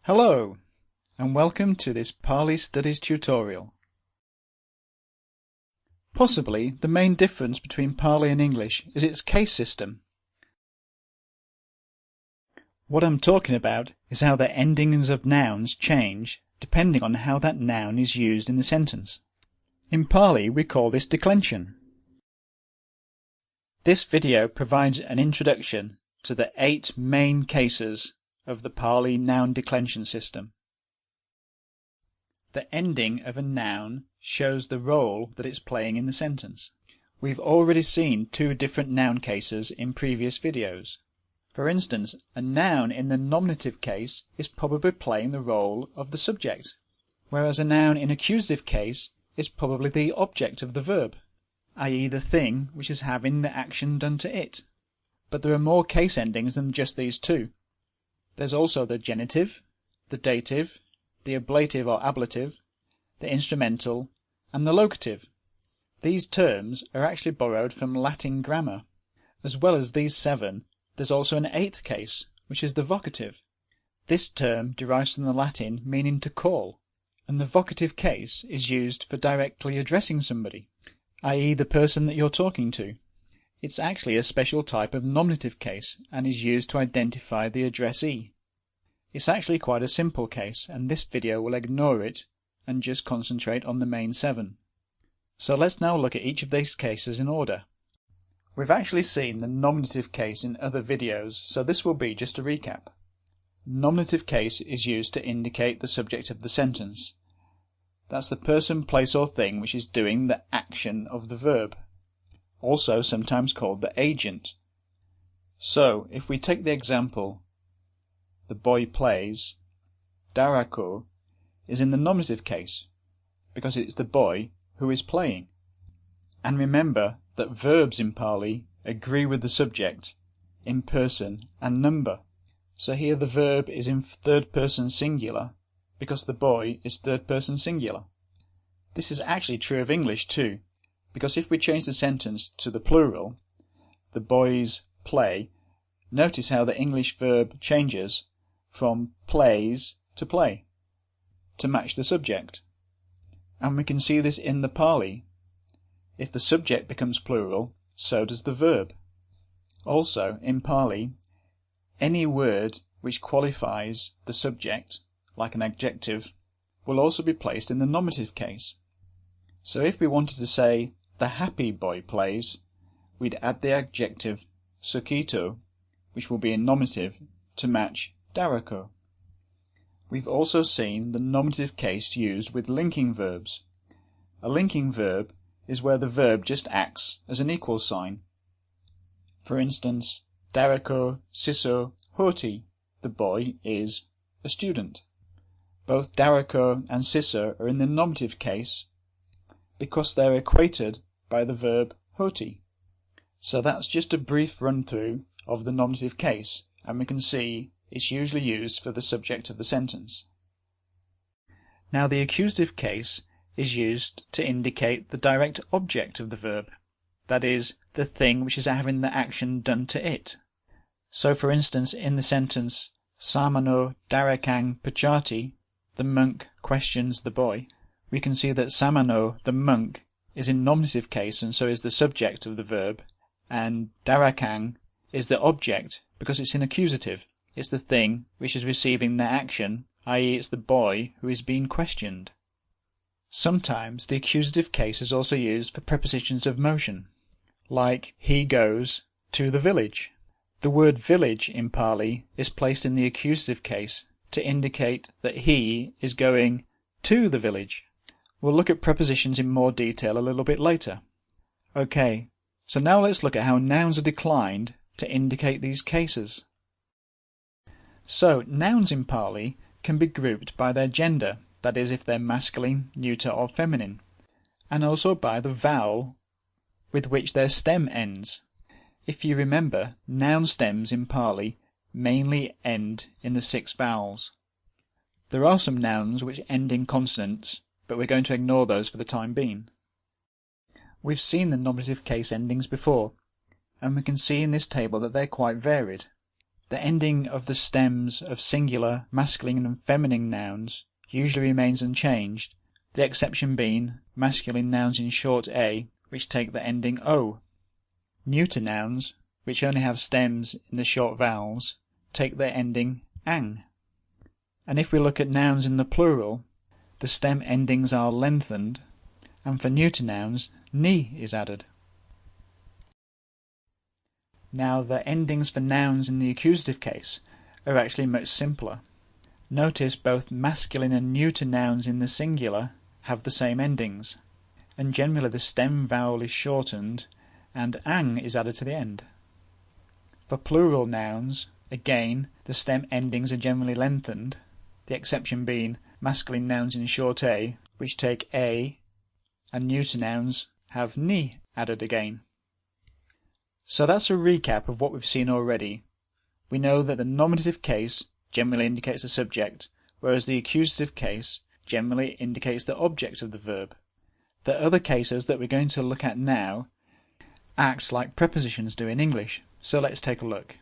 Hello, and welcome to this Pali Studies tutorial. Possibly the main difference between Pali and English is its case system. What I'm talking about is how the endings of nouns change depending on how that noun is used in the sentence. In Pali we call this declension. This video provides an introduction to the 8 main cases of the Pali noun declension system. The ending of a noun shows the role that it's playing in the sentence. We've already seen 2 different noun cases in previous videos. For instance, a noun in the nominative case is probably playing the role of the subject, whereas a noun in accusative case is probably the object of the verb, i.e. the thing which is having the action done to it. But there are more case endings than just these 2. There's also the genitive, the dative, the ablative or ablative, the instrumental, and the locative. These terms are actually borrowed from Latin grammar. As well as these 7, there's also an 8th case, which is the vocative. This term derives from the Latin meaning to call, and the vocative case is used for directly addressing somebody, i.e. the person that you're talking to. It's actually a special type of nominative case and is used to identify the addressee. It's actually quite a simple case, and this video will ignore it and just concentrate on the main 7. So let's now look at each of these cases in order. We've actually seen the nominative case in other videos, so this will be just a recap. Nominative case is used to indicate the subject of the sentence. That's the person, place or thing which is doing the action of the verb, also sometimes called the agent. So, if we take the example, the boy plays, Darako is in the nominative case, because it's the boy who is playing. And remember that verbs in Pali agree with the subject in person and number. So here the verb is in 3rd person singular, because the boy is 3rd person singular. This is actually true of English too, because if we change the sentence to the plural, the boys play, notice how the English verb changes from plays to play, to match the subject. And we can see this in the Pali. If the subject becomes plural, so does the verb. Also, in Pali, any word which qualifies the subject, like an adjective, will also be placed in the nominative case. So if we wanted to say, the happy boy plays, we'd add the adjective sukito, which will be in nominative, to match Darako. We've also seen the nominative case used with linking verbs. A linking verb is where the verb just acts as an equal sign. For instance, Darako siso hoti, the boy is a student. Both Darako and siso are in the nominative case because they're equated by the verb hoti. So that's just a brief run through of the nominative case, and we can see it's usually used for the subject of the sentence. Now the accusative case is used to indicate the direct object of the verb, that is, the thing which is having the action done to it. So for instance, in the sentence Samano Darakang Pachati, the monk questions the boy, we can see that Samano, the monk, is in nominative case and so is the subject of the verb, and Darakang is the object because it's in accusative. It's the thing which is receiving the action, i.e. it's the boy who is being questioned. Sometimes the accusative case is also used for prepositions of motion, like he goes to the village. The word village in Pali is placed in the accusative case to indicate that he is going to the village. We'll look at prepositions in more detail a little bit later. Okay, so now let's look at how nouns are declined to indicate these cases. So, nouns in Pali can be grouped by their gender, that is if they're masculine, neuter or feminine, and also by the vowel with which their stem ends. If you remember, noun stems in Pali mainly end in the 6 vowels. There are some nouns which end in consonants, but we're going to ignore those for the time being. We've seen the nominative case endings before, and we can see in this table that they're quite varied. The ending of the stems of singular, masculine and feminine nouns usually remains unchanged, the exception being masculine nouns in short a, which take the ending o. Neuter nouns, which only have stems in the short vowels, take their ending ang. And if we look at nouns in the plural, the stem endings are lengthened, and for neuter nouns, ni is added. Now the endings for nouns in the accusative case are actually much simpler. Notice both masculine and neuter nouns in the singular have the same endings, and generally the stem vowel is shortened and ang is added to the end. For plural nouns, again, the stem endings are generally lengthened, the exception being masculine nouns in short a, which take a, and neuter nouns have ni added again. So that's a recap of what we've seen already. We know that the nominative case generally indicates the subject, whereas the accusative case generally indicates the object of the verb. The other cases that we're going to look at now act like prepositions do in English, so let's take a look.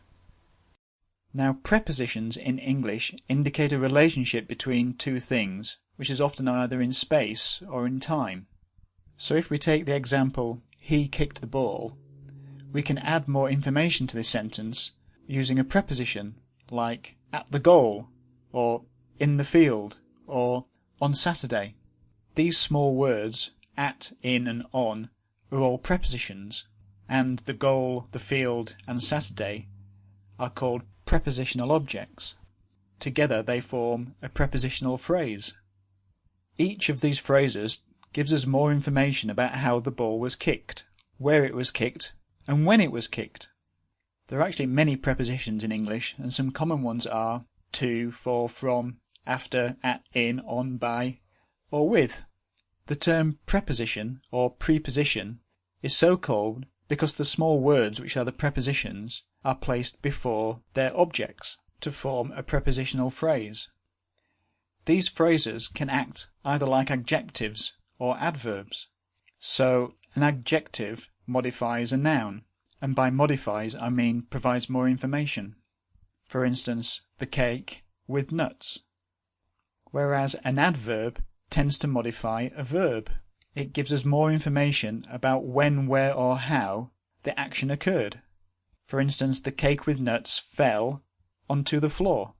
Now, prepositions in English indicate a relationship between two things, which is often either in space or in time. So if we take the example, he kicked the ball, we can add more information to this sentence using a preposition like at the goal, or in the field, or on Saturday. These small words, at, in and on, are all prepositions, and the goal, the field and Saturday are called prepositional objects. Together they form a prepositional phrase. Each of these phrases gives us more information about how the ball was kicked, where it was kicked, and when it was kicked. There are actually many prepositions in English, and some common ones are to, for, from, after, at, in, on, by, or with. The term preposition or preposition is so called because the small words which are the prepositions are placed before their objects to form a prepositional phrase. These phrases can act either like adjectives or adverbs. So an adjective modifies a noun, and by modifies I mean provides more information. For instance, the cake with nuts. Whereas an adverb tends to modify a verb. It gives us more information about when, where or how the action occurred. For instance, the cake with nuts fell onto the floor.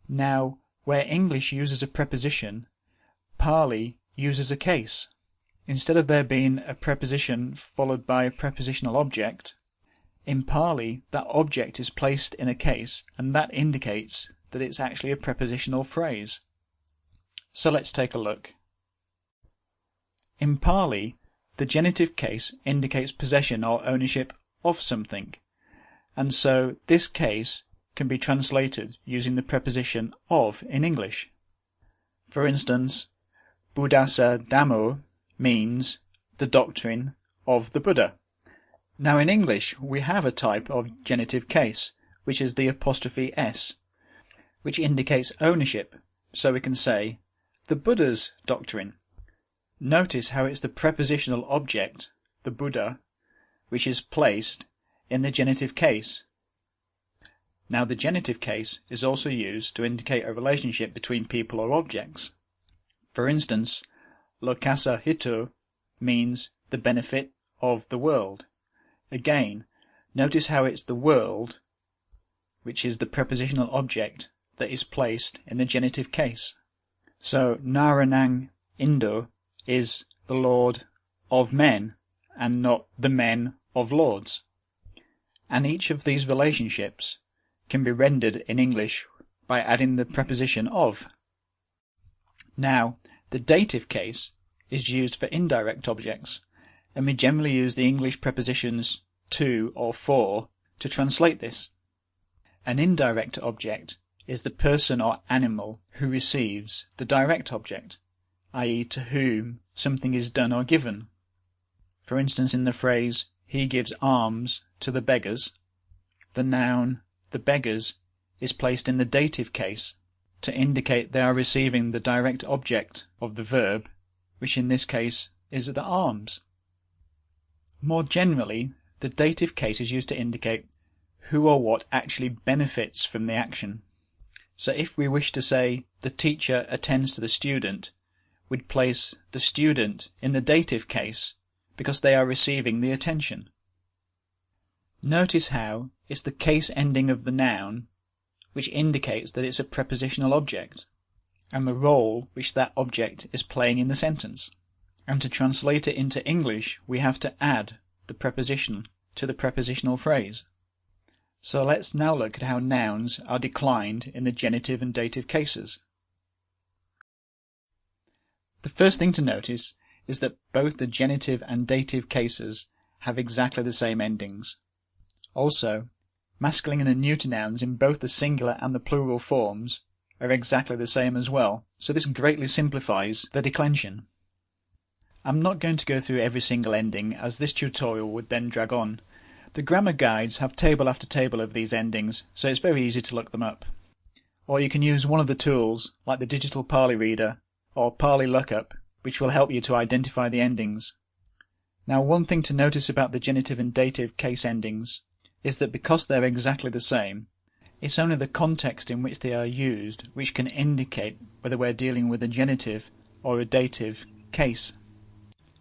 Now, where English uses a preposition, Pali uses a case. Instead of there being a preposition followed by a prepositional object, in Pali that object is placed in a case, and that indicates that it's actually a prepositional phrase. So let's take a look. In Pali, the genitive case indicates possession or ownership of something, and so this case can be translated using the preposition of in English. For instance, Buddhasa Dhammo means the doctrine of the Buddha. Now in English we have a type of genitive case, which is the apostrophe s, which indicates ownership, so we can say the Buddha's doctrine. Notice how it's the prepositional object, the Buddha, which is placed in the genitive case. Now the genitive case is also used to indicate a relationship between people or objects. For instance, Locative means the benefit of the world. Again, notice how it's the world, which is the prepositional object, that is placed in the genitive case. So Naranang Indo is the Lord of men, and not the men of lords. And each of these relationships can be rendered in English by adding the preposition of. Now, the dative case is used for indirect objects, and we generally use the English prepositions to or for to translate this. An indirect object is the person or animal who receives the direct object, i.e. to whom something is done or given. For instance, in the phrase, he gives alms to the beggars, the noun, the beggars, is placed in the dative case to indicate they are receiving the direct object of the verb, which in this case is the alms. More generally, the dative case is used to indicate who or what actually benefits from the action. So if we wish to say the teacher attends to the student, we'd place the student in the dative case because they are receiving the attention. Notice how it's the case ending of the noun which indicates that it's a prepositional object, and the role which that object is playing in the sentence. And to translate it into English, we have to add the preposition to the prepositional phrase. So let's now look at how nouns are declined in the genitive and dative cases. The first thing to notice is that both the genitive and dative cases have exactly the same endings. Also, masculine and neuter nouns in both the singular and the plural forms are exactly the same as well, so this greatly simplifies the declension. I'm not going to go through every single ending, as this tutorial would then drag on. The grammar guides have table after table of these endings, so it's very easy to look them up. Or you can use one of the tools, like the digital Pali reader or Pali lookup, which will help you to identify the endings. Now, one thing to notice about the genitive and dative case endings is that because they're exactly the same, it's only the context in which they are used which can indicate whether we're dealing with a genitive or a dative case.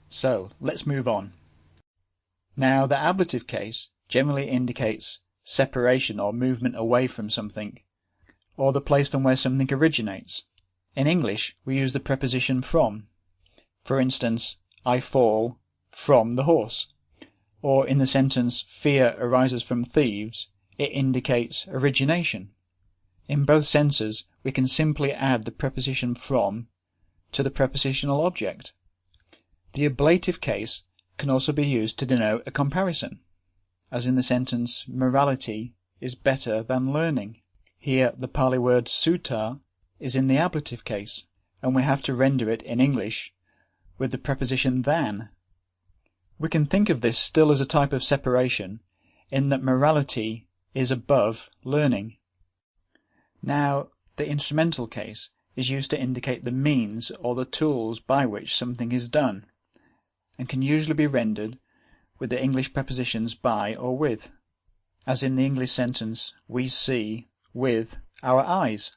So, let's move on. Now, the ablative case generally indicates separation or movement away from something, or the place from where something originates. In English, we use the preposition from. For instance, I fall from the horse. Or in the sentence, fear arises from thieves, it indicates origination. In both senses, we can simply add the preposition from to the prepositional object. The ablative case can also be used to denote a comparison, as in the sentence, morality is better than learning. Here, the Pali word sutta is in the ablative case, and we have to render it in English with the preposition than. We can think of this still as a type of separation, in that morality is above learning. Now, the instrumental case is used to indicate the means or the tools by which something is done, and can usually be rendered with the English prepositions by or with, as in the English sentence, we see with our eyes.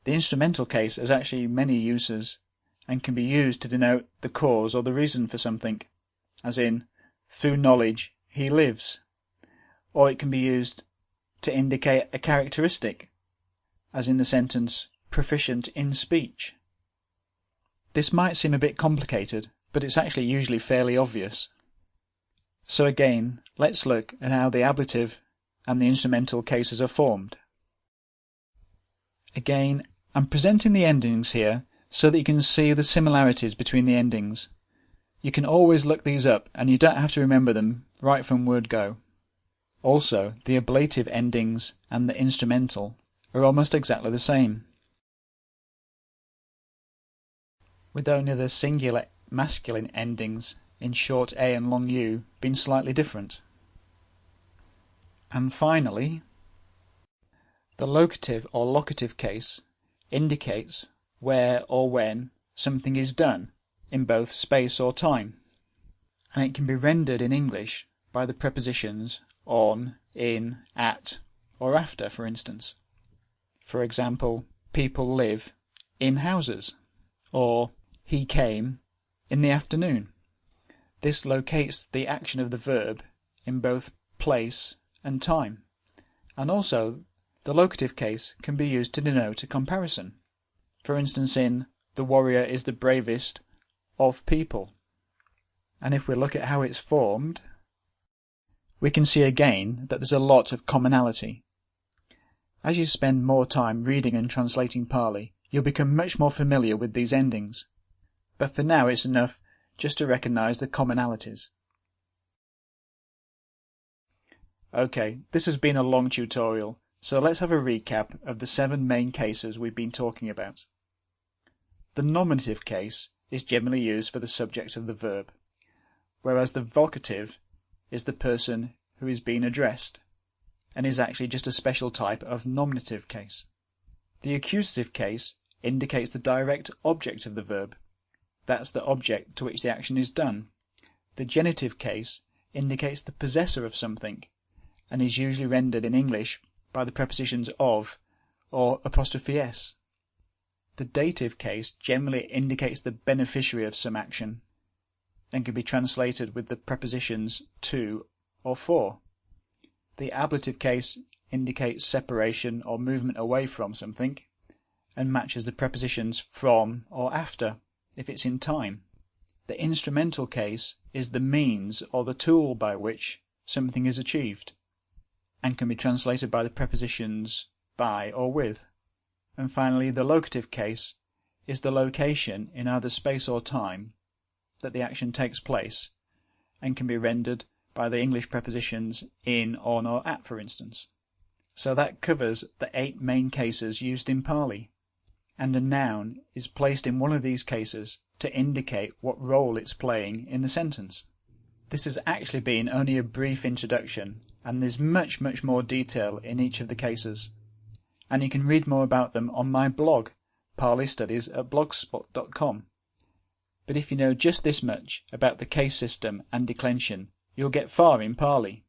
The instrumental case has actually many uses, and can be used to denote the cause or the reason for something, as in, through knowledge he lives, or it can be used to indicate a characteristic, as in the sentence, proficient in speech. This might seem a bit complicated, but it's actually usually fairly obvious. So again, let's look at how the ablative and the instrumental cases are formed. Again, I'm presenting the endings here so that you can see the similarities between the endings. You can always look these up, and you don't have to remember them right from word go. Also, the ablative endings and the instrumental are almost exactly the same, with only the singular masculine endings in short A and long U being slightly different. And finally, the locative or locative case indicates where or when something is done in both space or time, and it can be rendered in English by the prepositions on, in, at, or after, for instance. For example, people live in houses, or he came in the afternoon. This locates the action of the verb in both place and time, and also the locative case can be used to denote a comparison. For instance, in the warrior is the bravest of people. And if we look at how it's formed, we can see again that there's a lot of commonality. As you spend more time reading and translating Pali, you'll become much more familiar with these endings. But for now it's enough just to recognise the commonalities. Okay, this has been a long tutorial, so let's have a recap of the 7 main cases we've been talking about. The nominative case is generally used for the subject of the verb, whereas the vocative is the person who is being addressed, and is actually just a special type of nominative case. The accusative case indicates the direct object of the verb. That's the object to which the action is done. The genitive case indicates the possessor of something, and is usually rendered in English by the prepositions of or ''s. The dative case generally indicates the beneficiary of some action and can be translated with the prepositions to or for. The ablative case indicates separation or movement away from something and matches the prepositions from or after if it's in time. The instrumental case is the means or the tool by which something is achieved and can be translated by the prepositions by or with. And finally, the locative case is the location in either space or time that the action takes place and can be rendered by the English prepositions in, on or at, for instance. So that covers the 8 main cases used in Pali, and a noun is placed in one of these cases to indicate what role it's playing in the sentence. This has actually been only a brief introduction, and there's much more detail in each of the cases. And you can read more about them on my blog, Pali Studies at blogspot.com. But if you know just this much about the case system and declension, you'll get far in Pali.